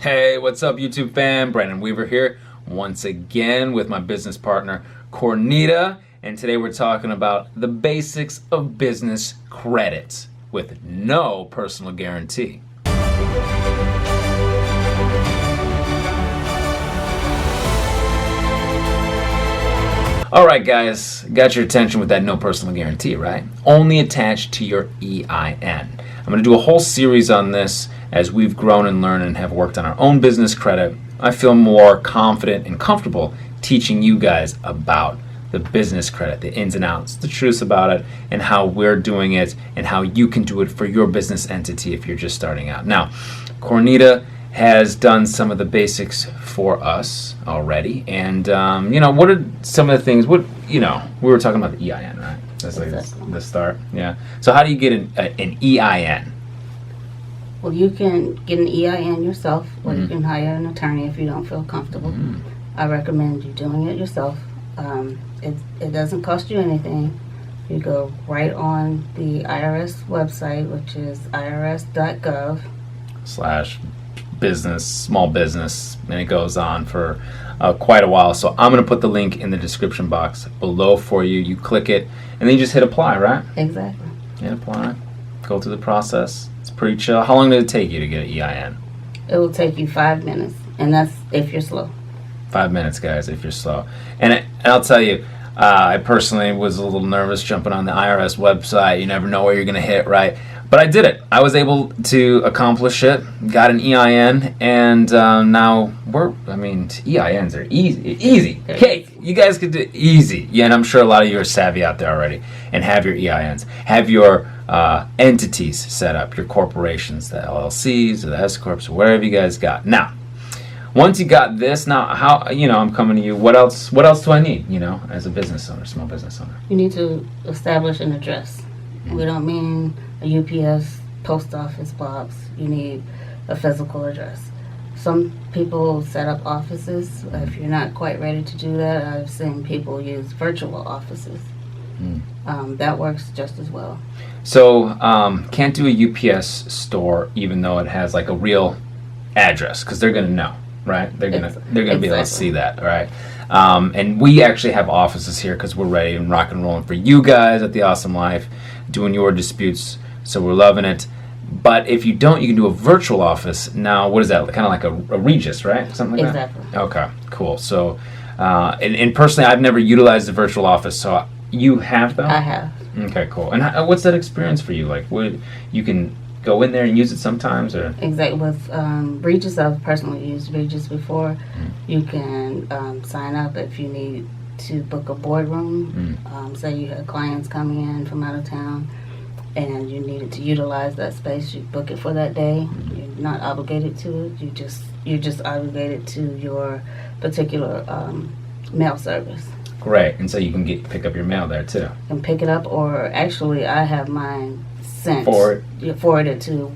Hey, what's up, YouTube fam? Brandon Weaver here once again with my business partner, Cornita. And today we're talking about the basics of business credit with no personal guarantee. All right, guys, got your attention with that no personal guarantee, right? Only attached to your EIN. I'm going to do a whole series on this as we've grown and learned and have worked on our own business credit. I feel more confident and comfortable teaching you guys about the business credit, the ins and outs, the truths about it, and how we're doing it and how you can do it for your business entity if you're just starting out. Now, Cornita has done some of the basics for us already, and what are some of the things? We were talking about the EIN, right? That's like the start. Yeah. So how do you get an EIN? Well, you can get an EIN yourself, or you can hire an attorney if you don't feel comfortable. I recommend you doing it yourself. It doesn't cost you anything. You go right on the IRS website, which is irs.gov/business, small business, and it goes on for quite a while. So I'm going to put the link in the description box below for you. You click it, and then you just hit apply, right? Exactly. Hit apply. Go through the process. It's pretty chill. How long did it take you to get an EIN? It will take you 5 minutes, and that's if you're slow. 5 minutes, guys, if you're slow. And I'll tell you, I personally was a little nervous jumping on the IRS website. You never know where you're going to hit, right? But I did it. I was able to accomplish it, got an EIN, and now EINs are easy. Cake. You guys could do it easy. Yeah, and I'm sure a lot of you are savvy out there already and have your EINs. Have your entities set up, your corporations, the LLCs or the S Corps, or whatever you guys got. Now, once you got this, now I'm coming to you. What else do I need, as a business owner, small business owner? You need to establish an address. We don't mean a UPS post office box. You need a physical address. Some people set up offices. If you're not quite ready to do that, I've seen people use virtual offices. That works just as well. So can't do a UPS store even though it has like a real address, because they're going to know, right? They're gonna be able to see that, right? And we actually have offices here because we're ready and rock and rolling for you guys at the Awesome Life, doing your disputes. So we're loving it. But if you don't, you can do a virtual office. Now, what is that? Kind of like a Regis, right? Something like that? Exactly. Okay, cool. So, and personally, I've never utilized a virtual office. So you have, though? I have. Okay, cool. And what's that experience for you? Like, you can go in there and use it sometimes, or? Exactly. With Regis, I've personally used Regis before. You can sign up if you need to book a boardroom. Say you had clients coming in from out of town and you needed to utilize that space, you book it for that day. You're not obligated to it. You're just obligated to your particular mail service. Great. And so you can pick up your mail there too. You can pick it up, or actually I have mine sent forwarded to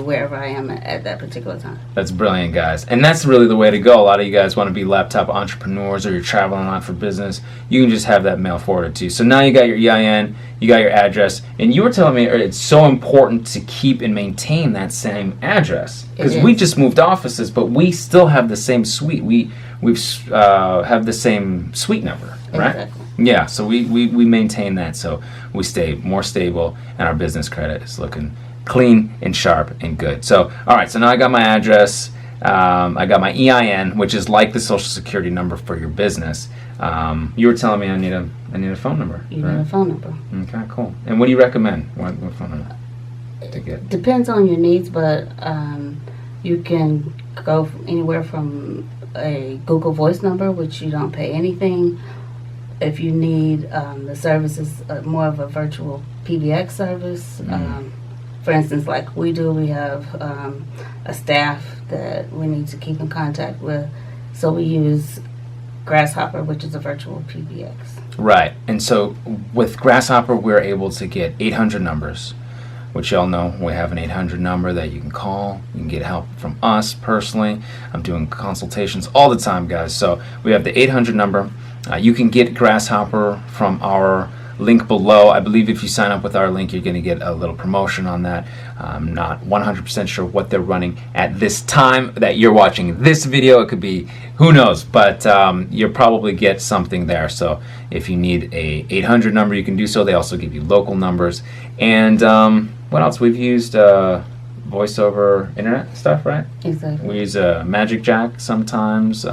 wherever I am at that particular time. That's brilliant, guys. And that's really the way to go. A lot of you guys want to be laptop entrepreneurs, or you're traveling a lot for business. You can just have that mail forwarded to you. So now you got your EIN, you got your address, and you were telling me it's so important to keep and maintain that same address, because we just moved offices, but we still have the same suite. We have the same suite number, right? Exactly. Yeah, so we maintain that, so we stay more stable, and our business credit is looking clean and sharp and good. So, all right, so now I got my address, I got my EIN, which is like the Social Security number for your business. You were telling me I need a phone number. You need a phone number. Okay, cool. And what do you recommend? What phone number to get? Depends on your needs, but you can go anywhere from a Google Voice number, which you don't pay anything. If you need the services, more of a virtual PBX service. For instance, like we do, we have a staff that we need to keep in contact with. So we use Grasshopper, which is a virtual PBX. Right. And so with Grasshopper, we're able to get 800 numbers, which y'all know we have an 800 number that you can call. You can get help from us personally. I'm doing consultations all the time, guys. So we have the 800 number. You can get Grasshopper from our link below. I believe if you sign up with our link, you're going to get a little promotion on that. I'm not 100% sure what they're running at this time that you're watching this video. It could be, who knows, but you'll probably get something there. So if you need a 800 number, you can do so. They also give you local numbers. And what else? We've used voice over internet stuff, right? Exactly. We use Magic Jack sometimes.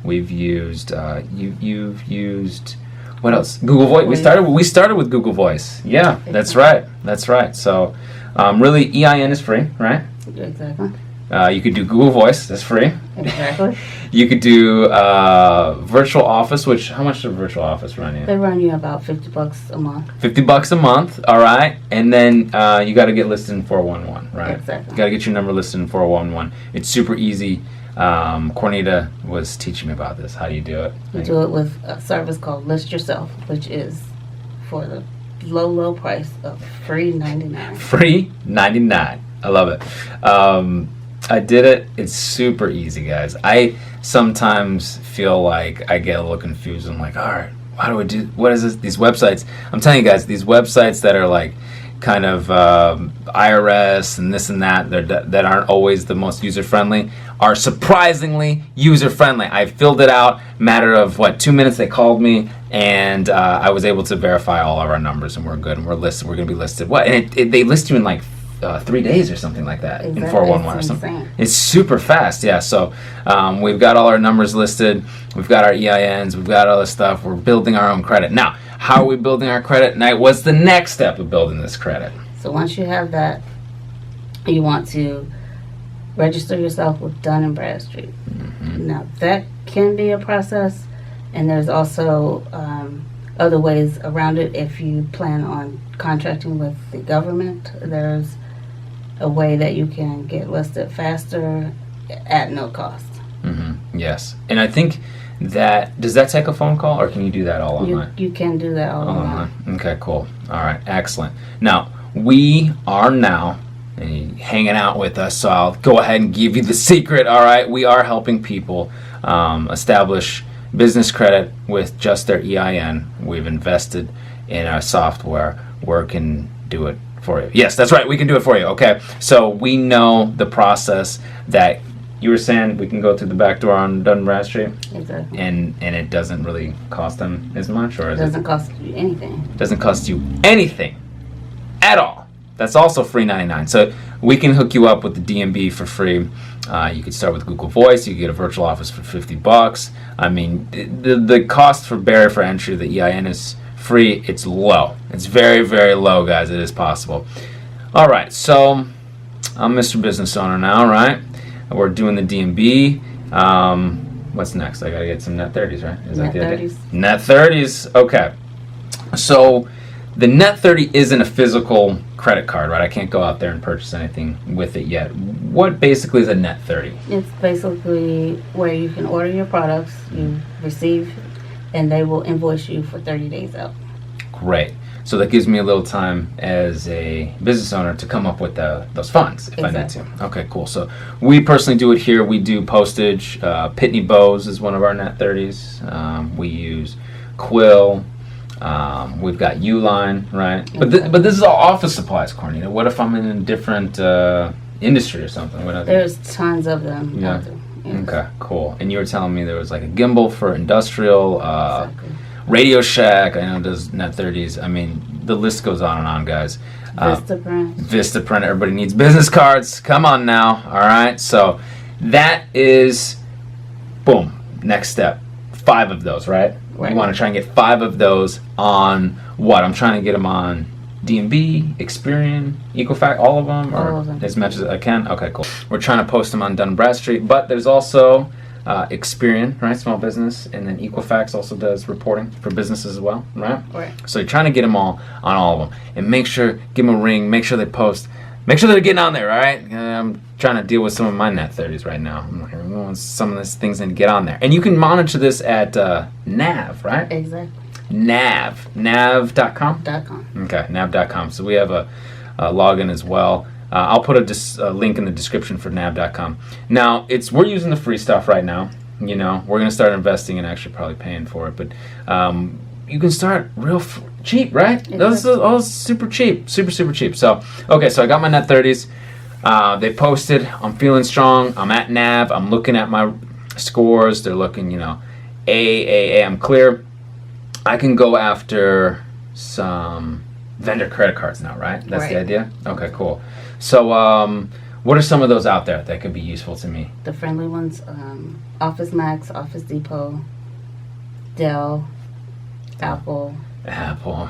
We've used you've used what else? Google Voice. We started with Google Voice. Yeah, that's right. That's right. So really, EIN is free, right? Exactly. You could do Google Voice. That's free. Exactly. You could do Virtual Office. Which, how much does Virtual Office run you? They run you about $50 a month. $50 a month, all right. And then you got to get listed in 411, right? Exactly. You got to get your number listed in 411. It's super easy. Cornita was teaching me about this. How do you do it? You do it with a service called List Yourself, which is for the low price of free $99. Free $99. I love it. I did it. It's super easy, guys. I sometimes feel like I get a little confused. I'm like, all right, how do I do? What is this? These websites. I'm telling you guys, these websites that are like kind of IRS and this and that aren't always the most user friendly are surprisingly user friendly. I filled it out. Matter of 2 minutes. They called me and I was able to verify all of our numbers and we're good and we're listed. We're going to be listed. And they list you in like 3 days or something like that. Exactly. In 411 or something. It's super fast, yeah. So we've got all our numbers listed. We've got our EINs. We've got all this stuff. We're building our own credit. Now, how are we building our credit? Now, what's the next step of building this credit? So once you have that, you want to register yourself with Dun Bradstreet. Mm-hmm. Now, that can be a process, and there's also other ways around it. If you plan on contracting with the government, there's a way that you can get listed faster at no cost. Mm-hmm. Yes. And I think does that take a phone call or can you do that all online? You can do that all online. Okay, cool. All right, excellent. Now, we are now hanging out with us, so I'll go ahead and give you the secret, all right? We are helping people establish business credit with just their EIN. We've invested in our software where it can do it for you. Yes, that's right. We can do it for you. Okay. So we know the process that you were saying we can go through the back door on Dun Bradstreet. Exactly. And it doesn't really cost them as much, or it doesn't cost you anything. It doesn't cost you anything at all. That's also free $99. So we can hook you up with the DMB for free. You could start with Google Voice. You could get a virtual office for $50. I mean, the cost for barrier for entry, the EIN is free. It's low. It's very, very low, guys. It is possible. All right. So I'm Mr. Business Owner now, right? We're doing the DMB. What's next? I got to get some net 30s, right? Is that the idea? Net 30s. Okay. So the net 30 isn't a physical credit card, right? I can't go out there and purchase anything with it yet. What basically is a net 30? It's basically where you can order your products, you receive, and they will invoice you for 30 days out. Great. So that gives me a little time as a business owner to come up with those funds if I need to. Okay, cool. So we personally do it here. We do postage. Pitney Bowes is one of our net 30s. We use Quill. We've got Uline, right? But this is all office supplies, Cornita. What if I'm in a different industry or something? There's tons of them. Yeah. Yes. Okay, cool. And you were telling me there was like a gimbal for industrial, exactly. Radio Shack, I know does net 30s. I mean, the list goes on and on, guys. Vistaprint, everybody needs business cards. Come on now, all right? So that is, boom, next step. 5 of those, right? Right. You want to try and get 5 of those on what? I'm trying to get them on DMB, Experian, Equifax, all of them? Or all of them. As much as I can? Okay, cool. We're trying to post them on Dun Bradstreet, but there's also Experian, right? Small business, and then Equifax also does reporting for businesses as well, right? Right. So you're trying to get them all on all of them, and make sure, give them a ring, make sure they post, make sure they're getting on there, all right? I'm trying to deal with some of my net 30s right now. Some of these things need to get on there, and you can monitor this at Nav, right? Exactly. Nav.com. Okay, nav.com. So we have a login as well. I'll put a link in the description for nav.com. Now, we're using the free stuff right now. You know, we're going to start investing and actually probably paying for it. But you can start real cheap, right? Exactly. Those are all super cheap, super cheap. So okay, so I got my net 30s. They posted. I'm feeling strong. I'm at nav. I'm looking at my scores. They're looking, A. I'm clear. I can go after some vendor credit cards now, right? That's Right. the idea? Okay, cool. So what are some of those out there that could be useful to me? The friendly ones, Office Max, Office Depot, Dell, Apple,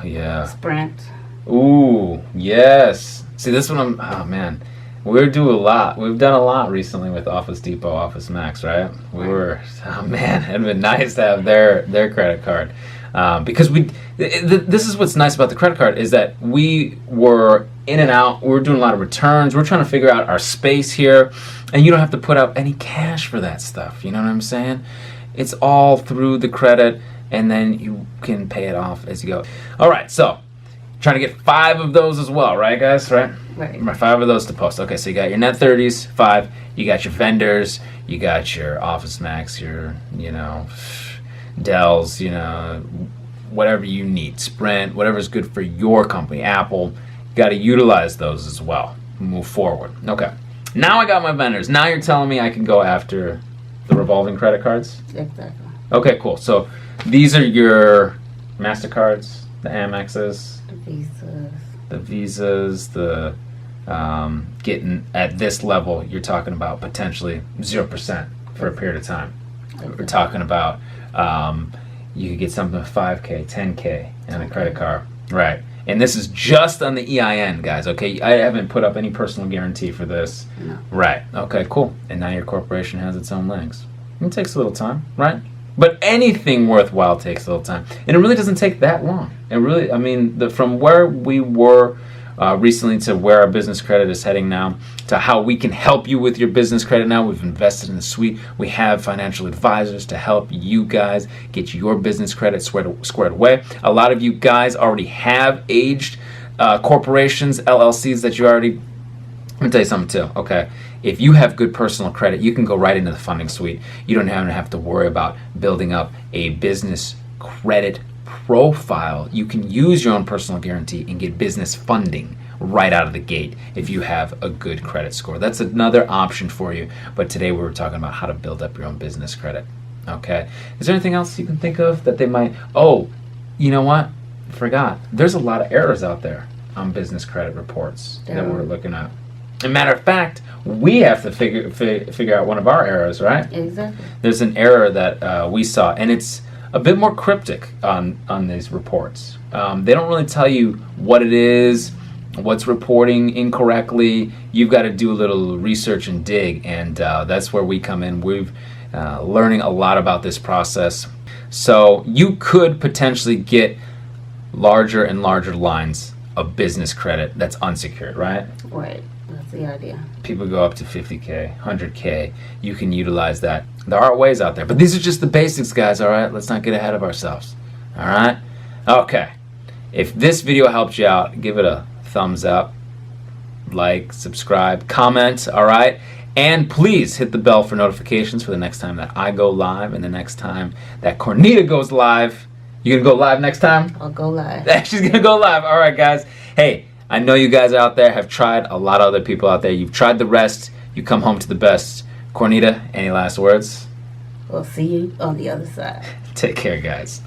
Yeah. Sprint. Ooh, yes. See, this one, oh man. We've done a lot recently with Office Depot, Office Max, right? Oh man, it'd been nice to have their credit card. Because this is what's nice about the credit card is that we were in and out. We were doing a lot of returns. We're trying to figure out our space here, and you don't have to put out any cash for that stuff. You know what I'm saying? It's all through the credit, and then you can pay it off as you go. All right, so trying to get 5 of those as well, right, guys? Right. 5 of those to post. Okay, so you got your net 30s, 5. You got your vendors. You got your Office Max. Your Dells, whatever you need, Sprint, whatever's good for your company, Apple, you got to utilize those as well. Move forward. Okay. Now I got my vendors. Now you're telling me I can go after the revolving credit cards? Exactly. Okay, cool. So these are your MasterCards, the Amexes, The Visas. the getting at this level, you're talking about potentially 0% for a period of time. We're talking about you could get something with 5K, 10K and a credit card. Right. And this is just on the EIN, guys, okay? I haven't put up any personal guarantee for this. No. Right. Okay, cool. And now your corporation has its own legs. It takes a little time, right? But anything worthwhile takes a little time. And it really doesn't take that long. From where we were recently to where our business credit is heading now, to how we can help you with your business credit now. We've invested in the suite. We have financial advisors to help you guys get your business credit squared away. A lot of you guys already have aged corporations, LLCs that you already... Let me tell you something too, okay? If you have good personal credit, you can go right into the funding suite. You don't have to worry about building up a business credit profile. You can use your own personal guarantee and get business funding right out of the gate if you have a good credit score. That's another option for you. But today we were talking about how to build up your own business credit. Okay. Is there anything else you can think of that they might... Oh, you know what? Forgot. There's a lot of errors out there on business credit reports that we're looking at. As a matter of fact, we have to figure out one of our errors, right? Exactly. There's an error that we saw, and it's a bit more cryptic on these reports. They don't really tell you what it is, what's reporting incorrectly. You've got to do a little research and dig, and that's where we come in. We've learning a lot about this process. So you could potentially get larger and larger lines of business credit that's unsecured, right? Right. That's the idea. People go up to 50K, 100K. You can utilize that. There are ways out there, but these are just the basics, guys, all right? Let's not get ahead of ourselves, all right? Okay. If this video helped you out, give it a thumbs up, like, subscribe, comment, all right? And please hit the bell for notifications for the next time that I go live and the next time that Cornita goes live. You gonna go live next time? I'll go live. She's gonna go live. All right, guys. Hey, I know you guys out there have tried, a lot of other people out there. You've tried the rest. You come home to the best. Cornita, any last words? We'll see you on the other side. Take care, guys.